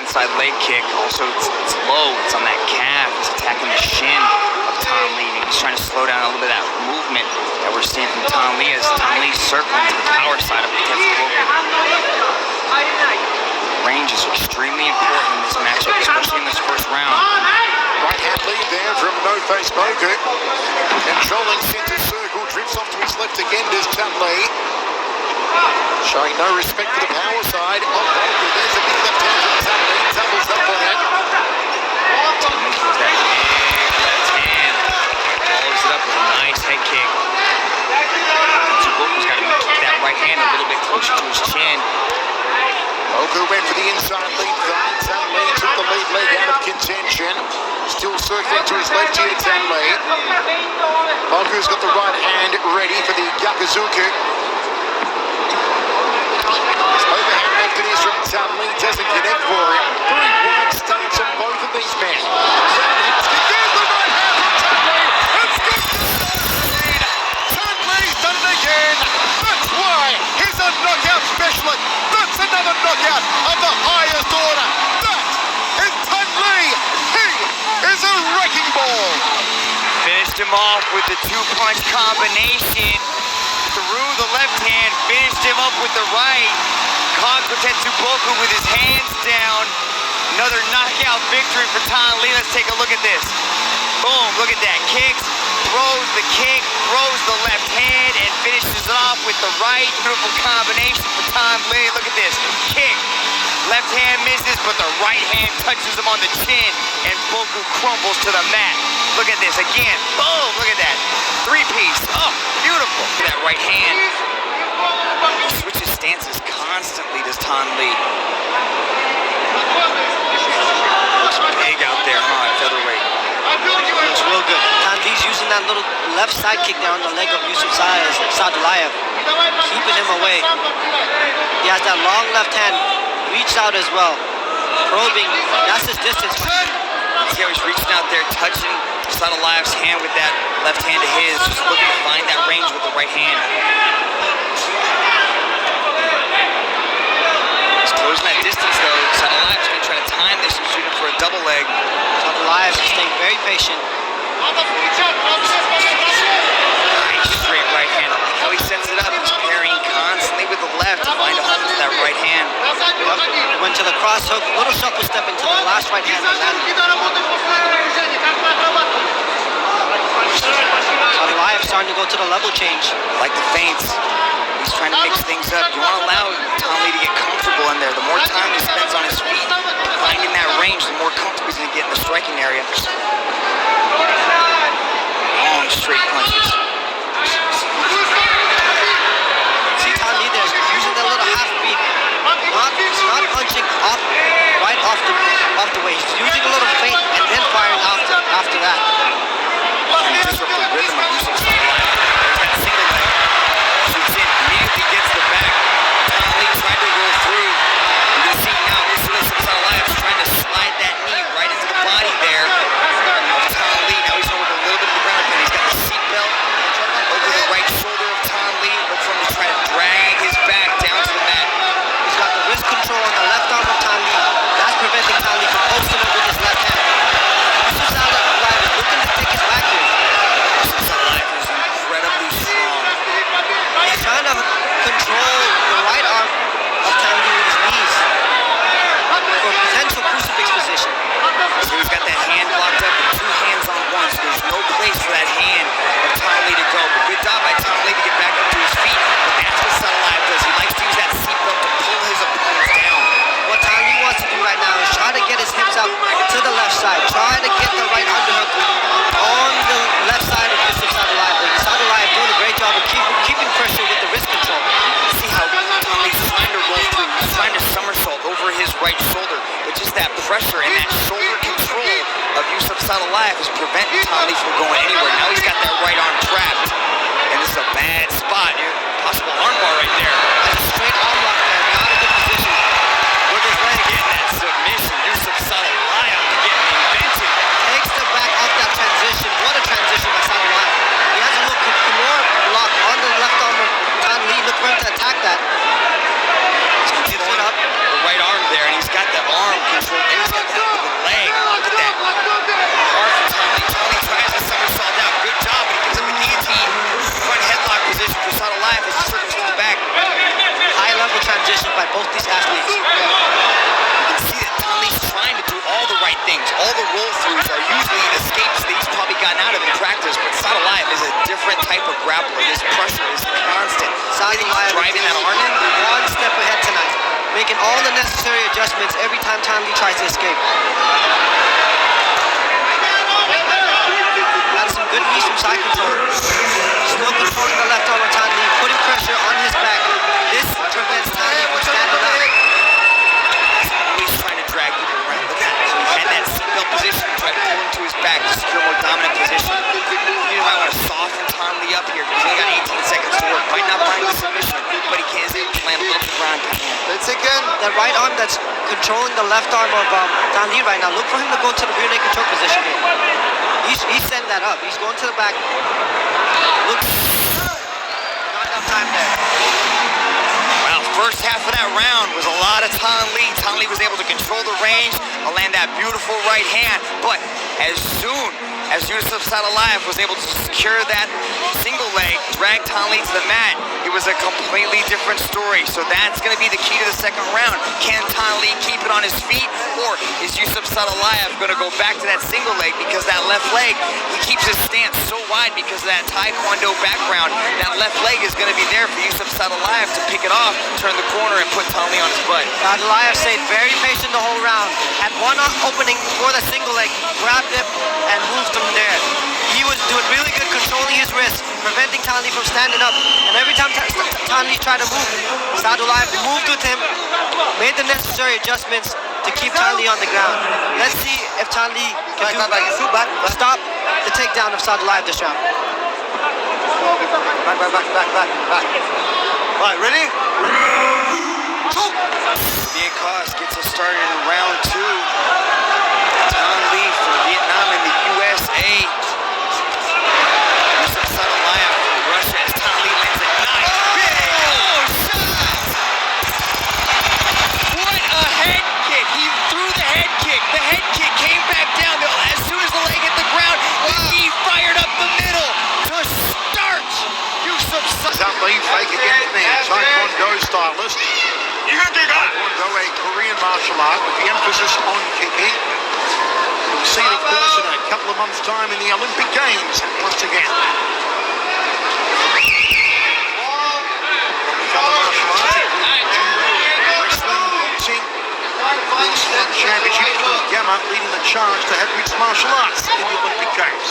inside leg kick. Also, it's low. It's on that calf. He's attacking the shin of Thanh Lê. And he's trying to slow down a little bit of that movement that we're seeing from Thanh Lê as Thanh Lee's circling to the power side of the range is extremely important in this matchup, especially in this first round. Right hand lead there from no-face Boku. Controlling center circle, drifts off to his left again, does Thanh Lê. Showing no respect for the power side of Boku. There's a big left hand from Thanh Lê, doubles up on it. That big left hand follows it up with a nice head kick. So Boku's got to keep that right hand a little bit closer to his chin. Boku went for the inside lead thigh. Thanh Lê took the lead leg out of contention. Still circling to his left here, Thanh Lê. Boku's got the right hand ready for the Gyakuzuku. Overhand left it is from Thanh Lê, doesn't connect for him. Very wide stance on both of these men. There's the right hand from Thanh Lê. It's good. Thanh Lee's done it again. That's why he's a knockout specialist. That's another knockout of the highest order. That is Thanh Lê. He is a wrecking ball. Finished him off with the two-punch combination. Through the left hand, finished him up with the right. Caught Kotetsu Boku with his hands down. Another knockout victory for Thanh Lê. Let's take a look at this. Boom, look at that. Kicks, throws the kick, throws the left hand, and finishes it off with the right. Beautiful combination for Thanh Lê. Look at this. Kick. Left hand misses, but the right hand touches him on the chin, and Boku crumbles to the mat. Look at this again. Boom, look at that. Three-piece. Oh, beautiful. Look at that right hand. He switches stances constantly, does Thanh Lê. Looks big out there, huh, at featherweight. Looks real good. Thanh Lee's using that little left side kick there on the leg of Yusuf Sadulayev, keeping him away. He has that long left hand, reached out as well, probing. That's his distance. See how he's reaching out there, touching Sadulayev's hand with that left hand to his, just looking to find that range with the right hand. He's closing that distance though. Sadulayev's going to try to time this and shoot it for a double leg. Sadulayev is staying very patient. Nice straight right hand. I like how he sets it up. He's parrying constantly with the left to find a home with that right hand. Went to the cross hook, little shuffle step into the last right hand. Sadulayev starting to go to the level change. Like the feints. He's trying to mix things up. You want to allow Thanh Lê to get comfortable in there. The more time he spends on his feet, finding that range, the more comfortable he's going to get in the striking area. Long straight punches. See Thanh Lê there, using that little half beat. Not punching off, right off the way. He's using a little feint and then firing after that. And disrupt the rhythm of Yusuf Sadulayev. There's that single leg. Shoots in, immediately gets the back. Thanh Lê tried to roll through. You can see now Yusuf Sadulayev trying to slide that knee right into the body there. Thanh Lê, now he's over a little bit of the ground pen. He's got the seatbelt over the right shoulder of Thanh Lê. Look for him to try to drag his back down to the mat. He's got the wrist control on the left arm of Thanh Lê. That's preventing Thanh Lê from posting up with his left hand. Yusuf Sadulayev is looking to take his back here. Yusuf Sadulayev is incredibly strong. He's trying to control the right arm of Thanh Lê with his knees for potential crucifix position. So he's got that hand blocked up with two hands on one, so there's no place for that hand of Thanh Lê to go. But good job by Thanh Lê to get back up to his feet. But that's what Sadulayev does. He likes to use that seatbelt to pull his opponents down. What Thanh Lê wants to do right now is try to get his hips out to the left side. Try to get the right underhook on the left side of Yusuf Sadulayev. Sadulayev doing a great job of keeping pressure with the wrist control. See how Thanh Lee's trying to roll through, he's trying to somersault over his right shoulder. But just that pressure and that shoulder control of Yusuf Sadulayev is preventing Thanh Lê from going anywhere. Now he's got that right arm trapped. And this is a bad spot here. Possible armbar right there. That's a straight arm lock there. Not a good position. Look at him getting that submission. Yusuf Sadulayev getting invented. Takes the back off that transition. What a transition by Sadulayev. He has a little Kimura lock on the left arm of Thanh Lê. Look for him to attack that. He's up the right arm there, and he's got the arm control type of grappler. His pressure is constant. Saudi Lion Driving that arm in. one step ahead tonight, making all the necessary adjustments every time Tan Lee tries to escape. Got some good knees from side control. Still controlling the left arm of Tan Lee, putting pressure on his back. This prevents Tan Lee from standing up. He's trying to drag him around. Look at him. He had that seatbelt position, tried to pull him to his back to secure a more dominant position. You might want to soften Tan Lee up here because he got 18 seconds to work. Might not find the submission, but he can't land a little bit ground. Let's again, that right arm that's controlling the left arm of Tan Lee right now. Look for him to go to the rear naked choke position here. He's setting that up. He's going to the back. Look, not enough time there. Wow, first half of that round was a lot of Tan Lee. Tan Lee was able to control the range, land that beautiful right hand, but as soon as Yusuf Sadulayev was able to secure that single leg, drag Tan Lee to the mat, it was a completely different story. So that's going to be the key to the second round. Can Tan Lee keep it on his feet, or is Yusuf Sadulayev going to go back to that single leg? Because that left leg, he keeps his stance so wide because of that Taekwondo background. That left leg is going to be there for Yusuf Sadulayev to pick it off, turn the corner, and put Tan Lee on his butt. Sadulayev stayed very patient the whole round. Had one opening for the single leg, grabbed it, and moved from there. He was doing really good controlling his wrist, preventing Tan Lee from standing up. And every time Tan Lee tried to move, Sadulayev moved with him, made the necessary adjustments to keep Tan Lee on the ground. Let's see if Tan Lee can stop the takedown of Sadulayev this round. Back. Right, ready? Vietcong gets us started in round two. Tan Lee from Vietnam in the USA. Yusuf Sadulayev from Russia as Tan Lee lands at 9. Big shot! What a head kick! He threw the head kick. The head kick came back down. As soon as the leg hit the ground, he fired up the middle to start. Yusuf Tan Lee fake against me, Taekwondo stylist. Taekwondo, a Korean martial art with the emphasis on kicking. We'll see it, of course, in a couple of months' time in the Olympic Games once again. Wrestling, boxing, World Championship with Gamma leading the charge to have mixed martial arts in the Olympic Games.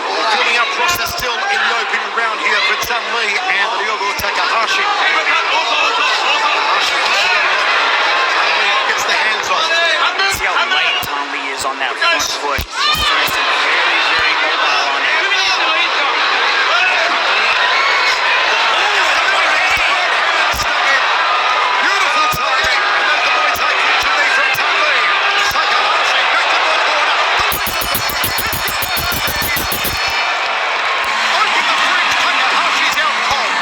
The building up process still in the opening round here for Tan Lee and Ryogo Takahashi. Takahashi wants to go in. Tan Lee gets the hands on. See how light Tan Lee is on that front foot. He's very, very mobile on it. Beautiful timing. And there's the Muay Thai victory from Tan Lee. Takahashi back to the corner. Open the fridge. Takahashi's out cold.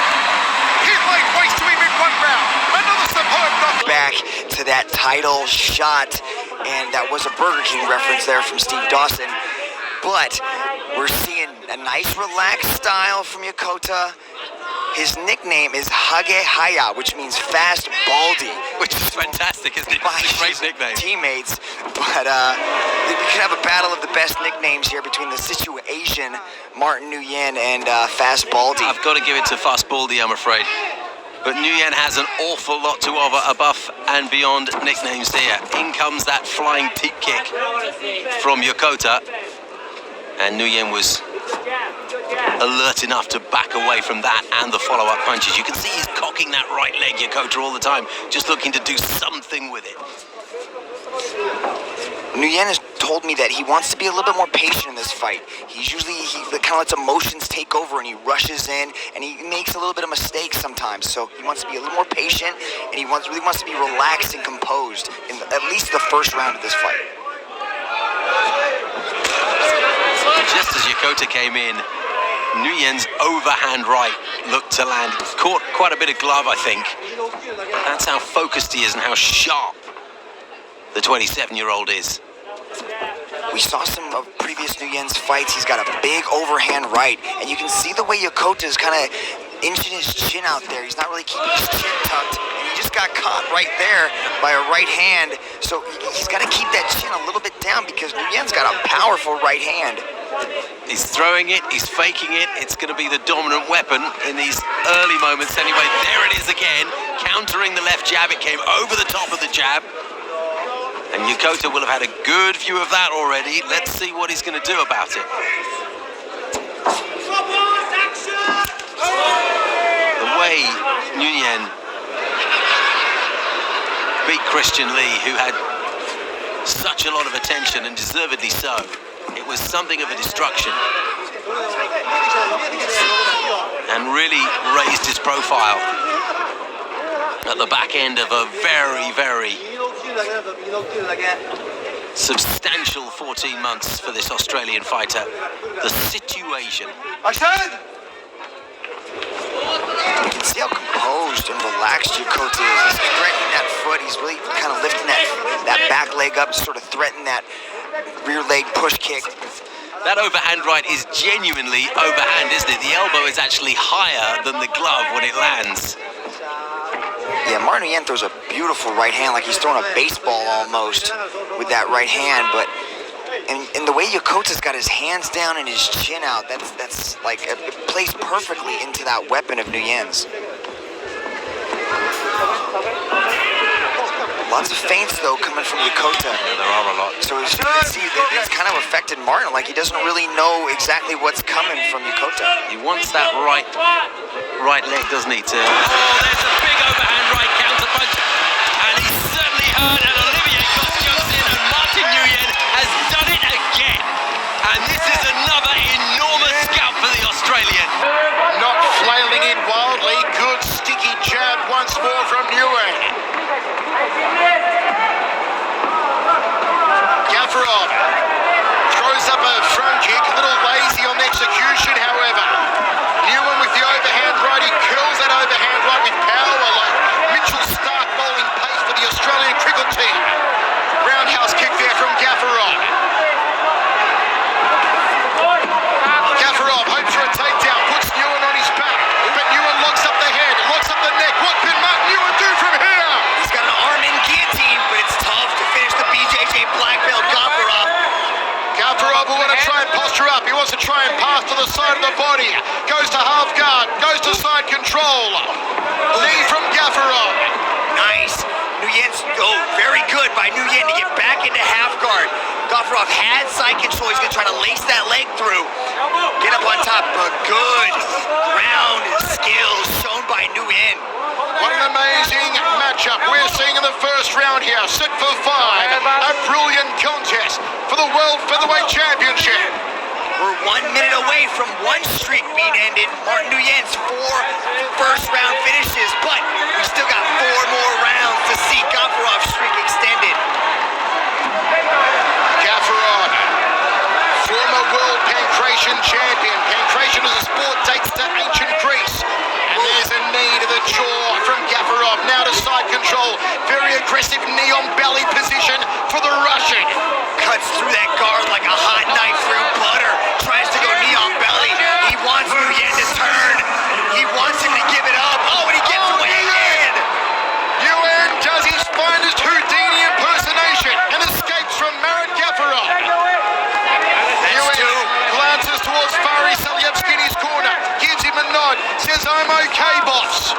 He's laid waste to him in one round. Another superb knock. Back to that title shot, and that was a Burger King reference there from Steve Dawson. But we're seeing a nice relaxed style from Yokota. His nickname is Hage Haya, which means fast baldy, Which is fantastic, isn't it? by It's a great his nickname. teammates. But we could have a battle of the best nicknames here between the Situ Asian Martin Nguyen and Fast Baldy. I've got to give it to Fast Baldy, I'm afraid. But Nguyen has an awful lot to offer above and beyond nicknames here. In comes that flying deep kick from Yokota. And Nguyen was alert enough to back away from that and the follow-up punches. You can see he's cocking that right leg, Yokota, all the time, just looking to do something with it. Nguyen has told me that he wants to be a little bit more patient in this fight. He kind of lets emotions take over and he rushes in and he makes a little bit of mistakes sometimes. So he wants to be a little more patient and he really wants to be relaxed and composed in at least the first round of this fight. Just as Yokota came in, Nguyen's overhand right looked to land. Caught quite a bit of glove, I think. That's how focused he is and how sharp the 27-year-old is. We saw some of previous Nguyen's fights. He's got a big overhand right, and you can see the way Yokota is kind of inching his chin out there. He's not really keeping his chin tucked, and he just got caught right there by a right hand. So he's got to keep that chin a little bit down because Nguyen's got a powerful right hand. He's throwing it, he's faking it. It's going to be the dominant weapon in these early moments anyway. There it is again, countering the left jab. It came over the top of the jab. And Yokota will have had a good view of that already. Let's see what he's going to do about it. The way Nguyen beat Christian Lee, who had such a lot of attention, and deservedly so. It was something of a destruction. And really raised his profile at the back end of a very, very substantial 14 months for this Australian fighter. The situation. You can see how composed and relaxed Yokota is. He's threatening that foot. He's really kind of lifting that back leg up, sort of threatening that rear leg push kick. That overhand right is genuinely overhand, isn't it? The elbow is actually higher than the glove when it lands. Yeah, Martin Nguyen throws a beautiful right hand, like he's throwing a baseball almost with that right hand. But and the way Yokota's got his hands down and his chin out, that's like it plays perfectly into that weapon of Nguyen's. Lots of feints, though, coming from Yokota. Yeah, there are a lot. So as you can see, it's kind of affected Martin. Like, he doesn't really know exactly what's coming from Yokota. He wants that right leg, doesn't he? Oh, there's a big overhand right counter punch. And he's certainly hurt. And Olivier Goss jumps in. And Martin Nguyen has done it again. And this is another enormous scalp for the Australian. Not flailing in wildly. Good sticky jab once more from Nguyen. Gavrov throws up a front kick, a little lazy on the execution, however. Nguyen with the overhand right, he curls that overhand right with power like Mitchell Stark bowling pace for the Australian cricket team. Roundhouse kick there from Gavrov. Gavrov hopes for a takedown, puts Nguyen on his back, but Nguyen locks up the head, locks up the neck. What can Martin Nguyen do from here? He's got an arm in guillotine, but it's tough to finish the BJJ black belt Gavrov. Gavrov will want to try and posture up. He wants to try and pass to the side of the body. Goes to half guard, goes to side control. Knee from Gavrov. Nice. Nguyen's, very good by Nguyen to get back into half guard. Gavrov had side control. He's going to try to lace that leg through. Get up on top. But good round skills shown by Nguyen. What an amazing matchup we're seeing in the first round here. Set for 5. A brilliant contest for the World Featherweight Championship. We're 1 minute away from one streak being ended. Martin Nguyen's 4 first-round finishes, but we still got 4 more rounds to see Gavrov's streak extended. Gavrov, former world pancration champion. Pancration as a sport dates to ancient Greece. And there's a knee to the jaw from Gavrov. Now to side control. Very aggressive knee on belly position for the Russian. Cuts through that guard like a hot knife through butter. Tries to go knee on belly. He wants Nguyen to turn. He wants him to give it up. Oh, and he gets away again. Nguyen does his finest Houdini impersonation and escapes from Marat Gavrov. Nguyen glances towards Faris Salyevsky in his corner. Gives him a nod. Says, I'm okay, boss.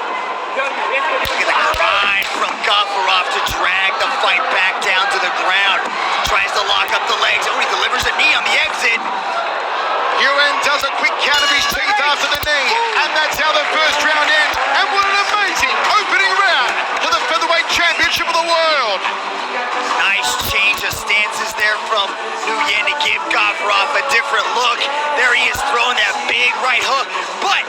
Look at the grind from Gavrov to drag the fight back down to the ground. Tries to lock up the legs. Oh, he delivers a knee on the exit. Nguyen does a quick count of his teeth after the knee. And that's how the first round ends. And what an amazing opening round to the Featherweight Championship of the world. Nice change of stances there from Nguyen to give Gavrov a different look. There he is throwing that big right hook. But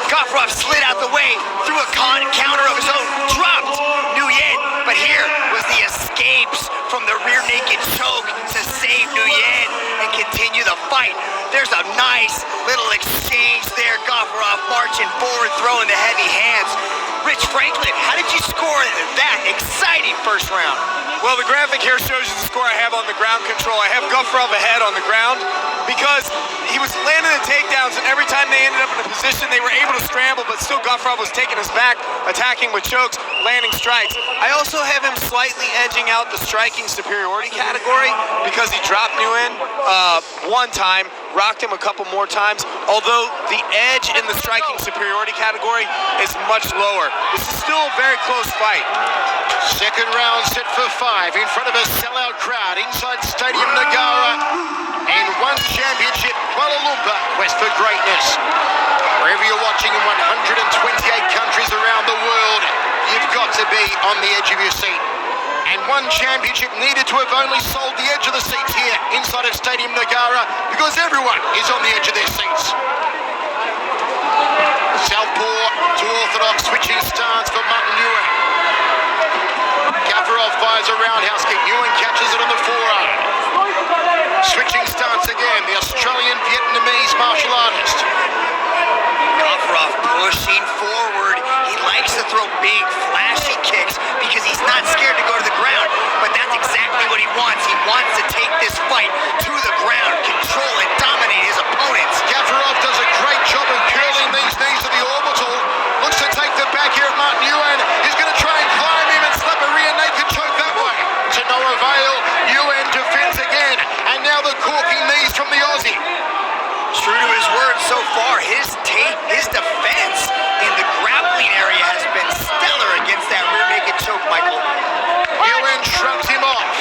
Gavrov slid out the way, threw a counter of his own, dropped Nguyen. But here was the escapes from the rear naked choke to save Nguyen and continue the fight. There's a nice little exchange there. Gavrov marching forward, throwing the heavy hands. Rich Franklin, how did you score that exciting first round? Well, the graphic here shows you the score I have on the ground control. I have Gafurov ahead on the ground because he was landing the takedowns, and every time they ended up in a position, they were able to scramble, but still Gafurov was taking us back, attacking with chokes, landing strikes. I also have him slightly edging out the striking superiority category because he dropped Nguyen one time, rocked him a couple more times, although the edge in the striking superiority category is much lower. This is still a very close fight. Second round set for 5 in front of a sellout crowd inside Stadium Nagara in One Championship, Kuala Lumpur, quest for greatness. Wherever you're watching in 128 countries around the world, you've got to be on the edge of your seat. And One Championship needed to have only sold the edge of the seats here inside of Stadium Nagara because everyone is on the edge of their seats. Southpaw to orthodox, switching stance for Martin Nguyen. Gafurov fires a roundhouse kick. Nguyen catches it on the forearm. Switching stance again, the Australian-Vietnamese martial artist. Gafurov pushing forward. He likes to throw big, flashy kicks because he's not scared to go to the ground, but that's exactly what he wants. He wants to take this fight to the ground, control and dominate his opponents. Gafurov does a great job of curling these knees to the orbital. Looks to take the back here of Martin Nguyen. He's going to try and climb him and slap a rear naked choke that way. To no avail, Nguyen defends again, and now the corking knees from the Aussie. True to his word so far, his defense in the grappling area has been stellar against that rear naked choke, Michael. Nguyen shrugs him off.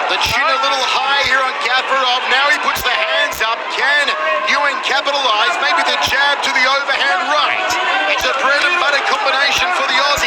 The chin a little high here on Gafurov. Now he puts the hands up. Can Nguyen capitalize? Maybe the jab to the overhand right. It's a bread and butter combination for the Aussie.